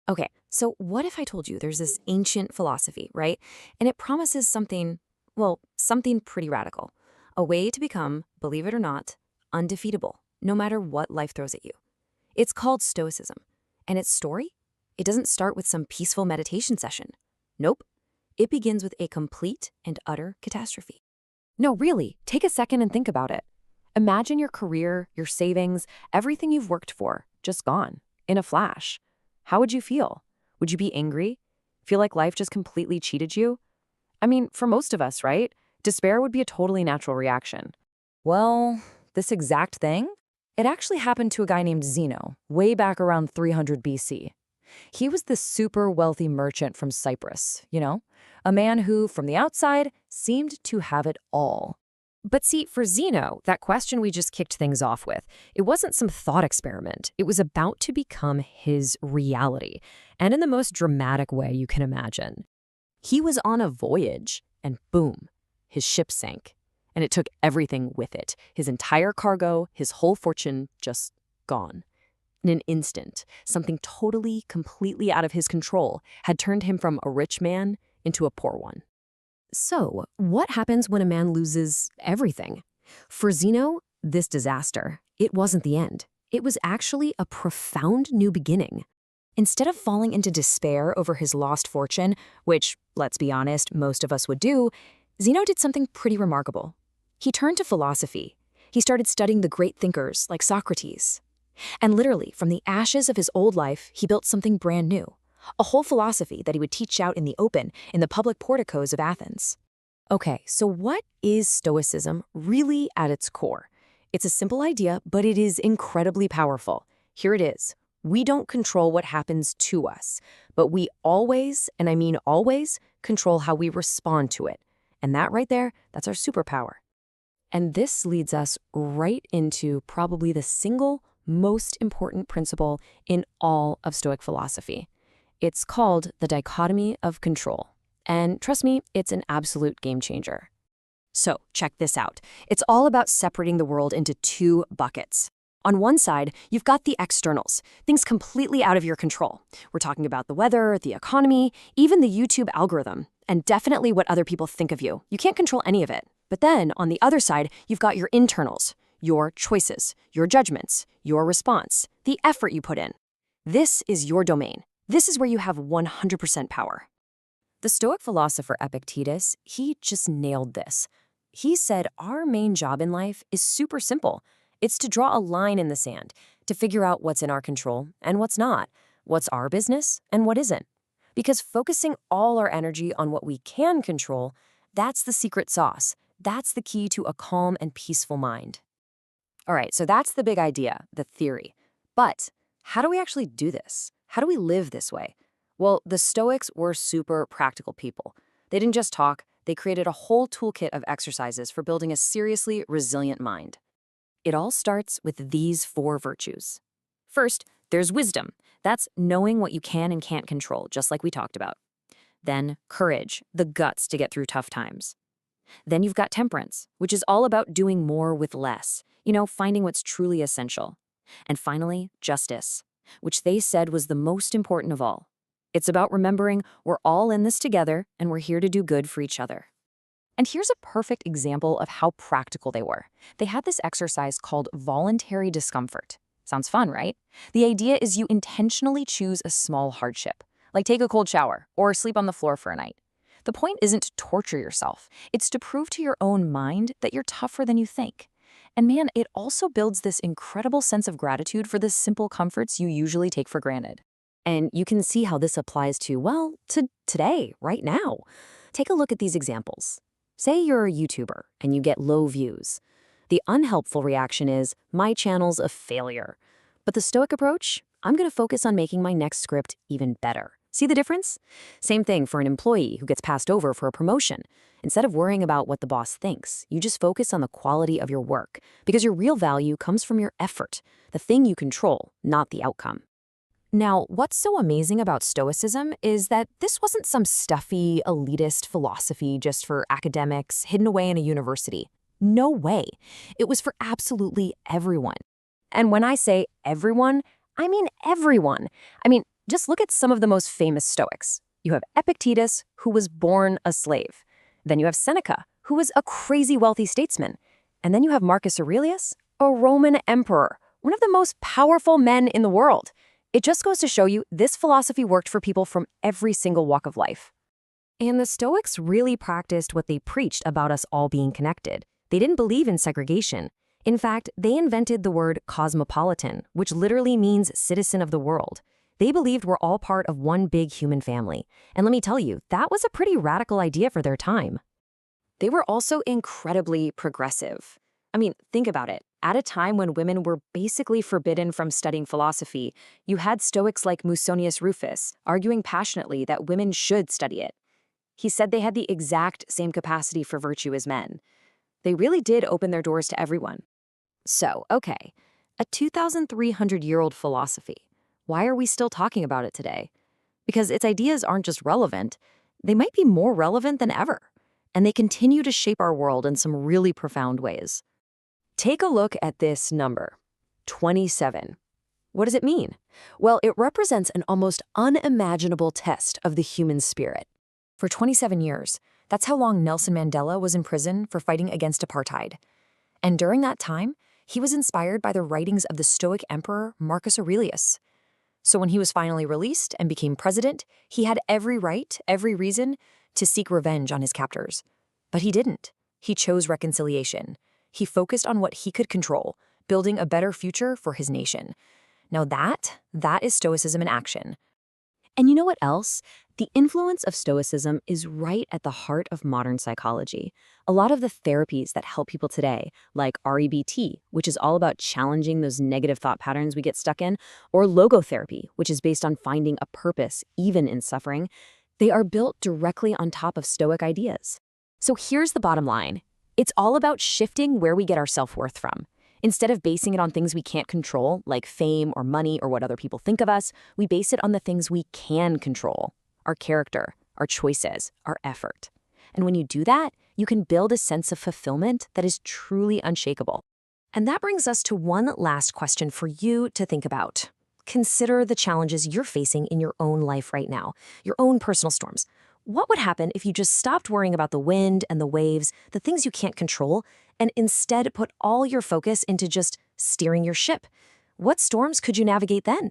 Okay, so what if I told you there's this ancient philosophy, right? And it promises something, well, something pretty radical. A way to become, believe it or not, undefeatable, no matter what life throws at you. It's called Stoicism. And its story? It doesn't start with some peaceful meditation session. Nope. It begins with a complete and utter catastrophe. No, really, take a second and think about it. Imagine your career, your savings, everything you've worked for, just gone, in a flash. How would you feel? Would you be angry? Feel like life just completely cheated you? I mean, for most of us, right? Despair would be a totally natural reaction. Well, this exact thing? It actually happened to a guy named Zeno, way back around 300 BC. He was this super wealthy merchant from Cyprus, a man who, from the outside, seemed to have it all. But see, for Zeno, that question we just kicked things off with, it wasn't some thought experiment. It was about to become his reality, and in the most dramatic way you can imagine. He was on a voyage, and boom, his ship sank. And it took everything with it. His entire cargo, his whole fortune, just gone. In an instant, something totally, completely out of his control had turned him from a rich man into a poor one. So, what happens when a man loses everything? For Zeno, this disaster, it wasn't the end. It was actually a profound new beginning. Instead of falling into despair over his lost fortune, which, let's be honest, most of us would do, Zeno did something pretty remarkable. He turned to philosophy. He started studying the great thinkers like Socrates. And literally, from the ashes of his old life, he built something brand new. A whole philosophy that he would teach out in the open, in the public porticos of Athens. Okay, so what is Stoicism really at its core? It's a simple idea, but it is incredibly powerful. Here it is. We don't control what happens to us, but we always, and I mean always, control how we respond to it. And that right there, that's our superpower. And this leads us right into probably the single most important principle in all of Stoic philosophy. It's called the dichotomy of control. And trust me, it's an absolute game changer. So check this out. It's all about separating the world into two buckets. On one side, you've got the externals, things completely out of your control. We're talking about the weather, the economy, even the YouTube algorithm, and definitely what other people think of you. You can't control any of it. But then, on the other side, you've got your internals, your choices, your judgments, your response, the effort you put in. This is your domain. This is where you have 100% power. The Stoic philosopher Epictetus, he just nailed this. He said our main job in life is super simple. It's to draw a line in the sand, to figure out what's in our control and what's not, what's our business and what isn't. Because focusing all our energy on what we can control, that's the secret sauce. That's the key to a calm and peaceful mind. All right, so that's the big idea, the theory. But how do we actually do this? How do we live this way? Well, the Stoics were super practical people. They didn't just talk, they created a whole toolkit of exercises for building a seriously resilient mind. It all starts with these 4 virtues. First, there's wisdom. That's knowing what you can and can't control, just like we talked about. Then, courage, the guts to get through tough times. Then you've got temperance, which is all about doing more with less, finding what's truly essential. And finally, justice, which they said was the most important of all. It's about remembering we're all in this together and we're here to do good for each other. And here's a perfect example of how practical they were. They had this exercise called voluntary discomfort. Sounds fun, right? The idea is you intentionally choose a small hardship, like take a cold shower or sleep on the floor for a night. The point isn't to torture yourself. It's to prove to your own mind that you're tougher than you think. And man, it also builds this incredible sense of gratitude for the simple comforts you usually take for granted. And you can see how this applies to today, right now. Take a look at these examples. Say you're a YouTuber and you get low views. The unhelpful reaction is, my channel's a failure. But the Stoic approach, I'm going to focus on making my next script even better. See the difference? Same thing for an employee who gets passed over for a promotion. Instead of worrying about what the boss thinks, you just focus on the quality of your work, because your real value comes from your effort, the thing you control, not the outcome. Now, what's so amazing about Stoicism is that this wasn't some stuffy, elitist philosophy just for academics hidden away in a university. No way. It was for absolutely everyone. And when I say everyone, I mean everyone. Just look at some of the most famous Stoics. You have Epictetus, who was born a slave. Then you have Seneca, who was a crazy wealthy statesman. And then you have Marcus Aurelius, a Roman emperor, one of the most powerful men in the world. It just goes to show you this philosophy worked for people from every single walk of life. And the Stoics really practiced what they preached about us all being connected. They didn't believe in segregation. In fact, they invented the word cosmopolitan, which literally means citizen of the world. They believed we're all part of one big human family. And let me tell you, that was a pretty radical idea for their time. They were also incredibly progressive. I mean, think about it. At a time when women were basically forbidden from studying philosophy, you had Stoics like Musonius Rufus arguing passionately that women should study it. He said they had the exact same capacity for virtue as men. They really did open their doors to everyone. So, okay, a 2,300-year-old philosophy. Why are we still talking about it today? Because its ideas aren't just relevant, they might be more relevant than ever. And they continue to shape our world in some really profound ways. Take a look at this number, 27. What does it mean? Well, it represents an almost unimaginable test of the human spirit. For 27 years, that's how long Nelson Mandela was in prison for fighting against apartheid. And during that time, he was inspired by the writings of the Stoic emperor Marcus Aurelius. So when he was finally released and became president, he had every right, every reason to seek revenge on his captors. But he didn't. He chose reconciliation. He focused on what he could control, building a better future for his nation. Now that is Stoicism in action. And you know what else? The influence of Stoicism is right at the heart of modern psychology. A lot of the therapies that help people today, like REBT, which is all about challenging those negative thought patterns we get stuck in, or logotherapy, which is based on finding a purpose even in suffering, they are built directly on top of Stoic ideas. So here's the bottom line. It's all about shifting where we get our self-worth from. Instead of basing it on things we can't control, like fame or money or what other people think of us, we base it on the things we can control: our character, our choices, our effort. And when you do that, you can build a sense of fulfillment that is truly unshakable. And that brings us to one last question for you to think about. Consider the challenges you're facing in your own life right now, your own personal storms. What would happen if you just stopped worrying about the wind and the waves, the things you can't control, and instead put all your focus into just steering your ship? What storms could you navigate then?